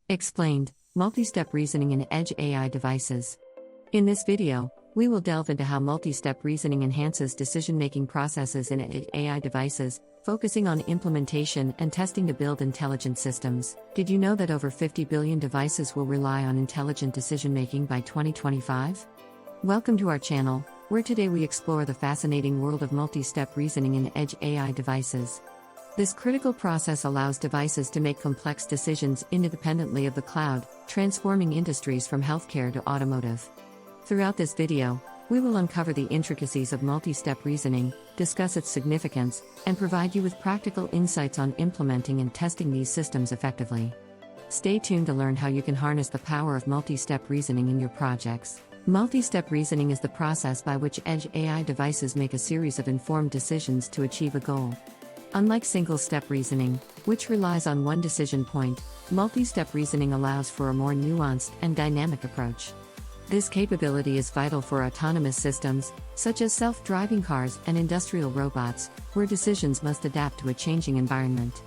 Explained, multi-step reasoning in edge AI devices. In this video, we will delve into how multi-step reasoning enhances decision-making processes in edge AI devices, focusing on implementation and testing to build intelligent systems. Did you know that over 50 billion devices will rely on intelligent decision-making by 2025? Welcome to our channel, where today we explore the fascinating world of multi-step reasoning in edge AI devices. This critical process allows devices to make complex decisions independently of the cloud, transforming industries from healthcare to automotive. Throughout this video, we will uncover the intricacies of multi-step reasoning, discuss its significance, and provide you with practical insights on implementing and testing these systems effectively. Stay tuned to learn how you can harness the power of multi-step reasoning in your projects. Multi-step reasoning is the process by which edge AI devices make a series of informed decisions to achieve a goal. Unlike single-step reasoning, which relies on one decision point, multi-step reasoning allows for a more nuanced and dynamic approach. This capability is vital for autonomous systems, such as self-driving cars and industrial robots, where decisions must adapt to a changing environment.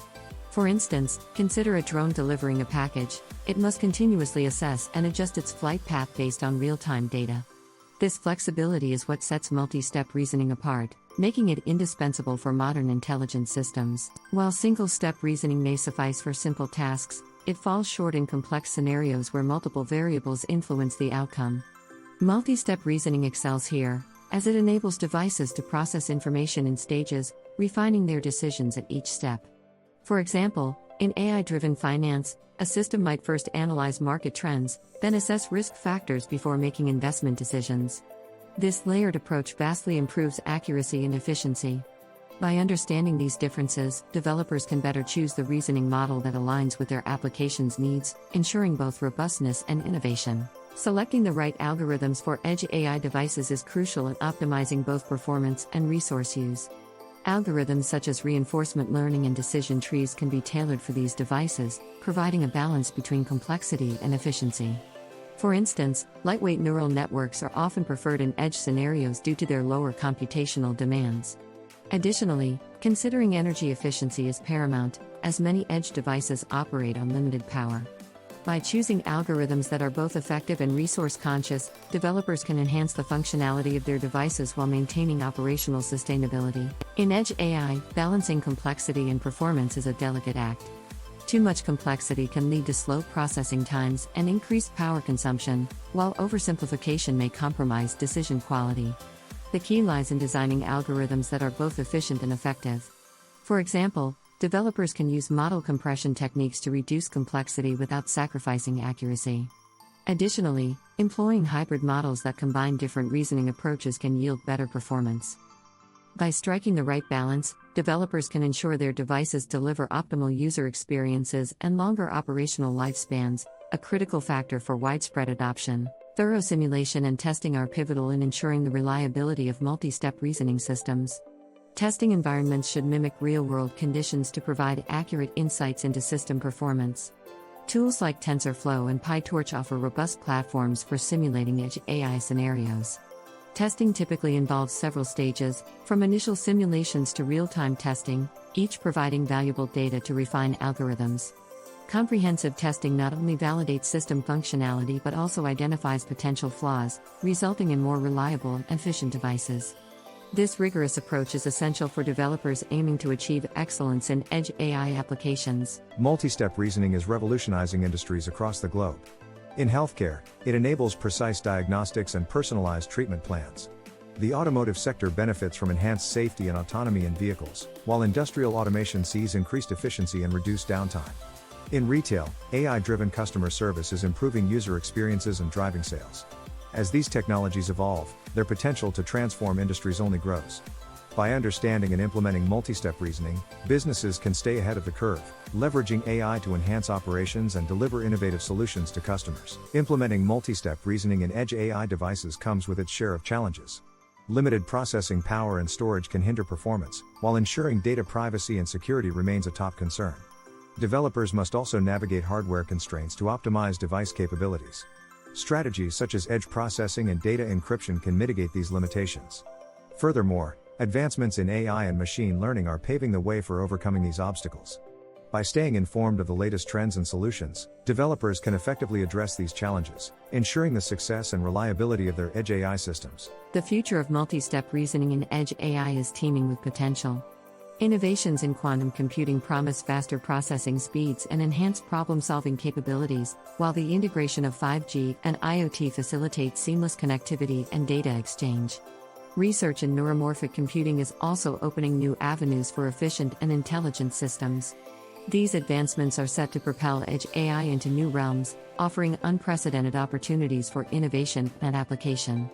For instance, consider a drone delivering a package. It must continuously assess and adjust its flight path based on real-time data. This flexibility is what sets multi-step reasoning apart, making it indispensable for modern intelligent systems. While single-step reasoning may suffice for simple tasks, it falls short in complex scenarios where multiple variables influence the outcome. Multi-step reasoning excels here, as it enables devices to process information in stages, refining their decisions at each step. For example, in AI-driven finance, a system might first analyze market trends, then assess risk factors before making investment decisions. This layered approach vastly improves accuracy and efficiency. By understanding these differences, developers can better choose the reasoning model that aligns with their application's needs, ensuring both robustness and innovation. Selecting the right algorithms for edge AI devices is crucial in optimizing both performance and resource use. Algorithms such as reinforcement learning and decision trees can be tailored for these devices, providing a balance between complexity and efficiency. For instance, lightweight neural networks are often preferred in edge scenarios due to their lower computational demands. Additionally, considering energy efficiency is paramount, as many edge devices operate on limited power. By choosing algorithms that are both effective and resource-conscious, developers can enhance the functionality of their devices while maintaining operational sustainability. In edge AI, balancing complexity and performance is a delicate act. Too much complexity can lead to slow processing times and increased power consumption, while oversimplification may compromise decision quality. The key lies in designing algorithms that are both efficient and effective. For example, developers can use model compression techniques to reduce complexity without sacrificing accuracy. Additionally, employing hybrid models that combine different reasoning approaches can yield better performance. By striking the right balance, developers can ensure their devices deliver optimal user experiences and longer operational lifespans, a critical factor for widespread adoption. Thorough simulation and testing are pivotal in ensuring the reliability of multi-step reasoning systems. Testing environments should mimic real-world conditions to provide accurate insights into system performance. Tools like TensorFlow and PyTorch offer robust platforms for simulating edge AI scenarios. Testing typically involves several stages, from initial simulations to real-time testing, each providing valuable data to refine algorithms. Comprehensive testing not only validates system functionality but also identifies potential flaws, resulting in more reliable and efficient devices. This rigorous approach is essential for developers aiming to achieve excellence in edge AI applications. Multi-step reasoning is revolutionizing industries across the globe. In healthcare, it enables precise diagnostics and personalized treatment plans. The automotive sector benefits from enhanced safety and autonomy in vehicles, while industrial automation sees increased efficiency and reduced downtime. In retail, AI-driven customer service is improving user experiences and driving sales. As these technologies evolve, their potential to transform industries only grows. By understanding and implementing multi-step reasoning, businesses can stay ahead of the curve, leveraging AI to enhance operations and deliver innovative solutions to customers. Implementing multi-step reasoning in edge AI devices comes with its share of challenges. Limited processing power and storage can hinder performance, while ensuring data privacy and security remains a top concern. Developers must also navigate hardware constraints to optimize device capabilities. Strategies such as edge processing and data encryption can mitigate these limitations. Furthermore, advancements in AI and machine learning are paving the way for overcoming these obstacles. By staying informed of the latest trends and solutions, developers can effectively address these challenges, ensuring the success and reliability of their edge AI systems. The future of multi-step reasoning in edge AI is teeming with potential. Innovations in quantum computing promise faster processing speeds and enhanced problem-solving capabilities, while the integration of 5G and IoT facilitates seamless connectivity and data exchange. Research in neuromorphic computing is also opening new avenues for efficient and intelligent systems. These advancements are set to propel edge AI into new realms, offering unprecedented opportunities for innovation and application.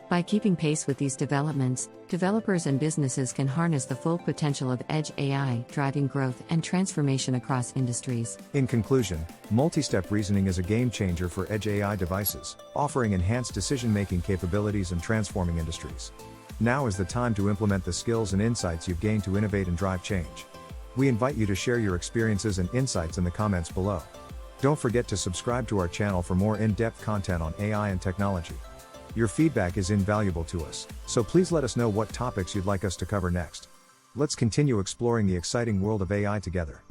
By keeping pace with these developments, developers and businesses can harness the full potential of edge AI, driving growth and transformation across industries. In conclusion, multi-step reasoning is a game changer for edge AI devices, offering enhanced decision-making capabilities and transforming industries. Now is the time to implement the skills and insights you've gained to innovate and drive change. We invite you to share your experiences and insights in the comments below. Don't forget to subscribe to our channel for more in-depth content on AI and technology. Your feedback is invaluable to us, so please let us know what topics you'd like us to cover next. Let's continue exploring the exciting world of AI together.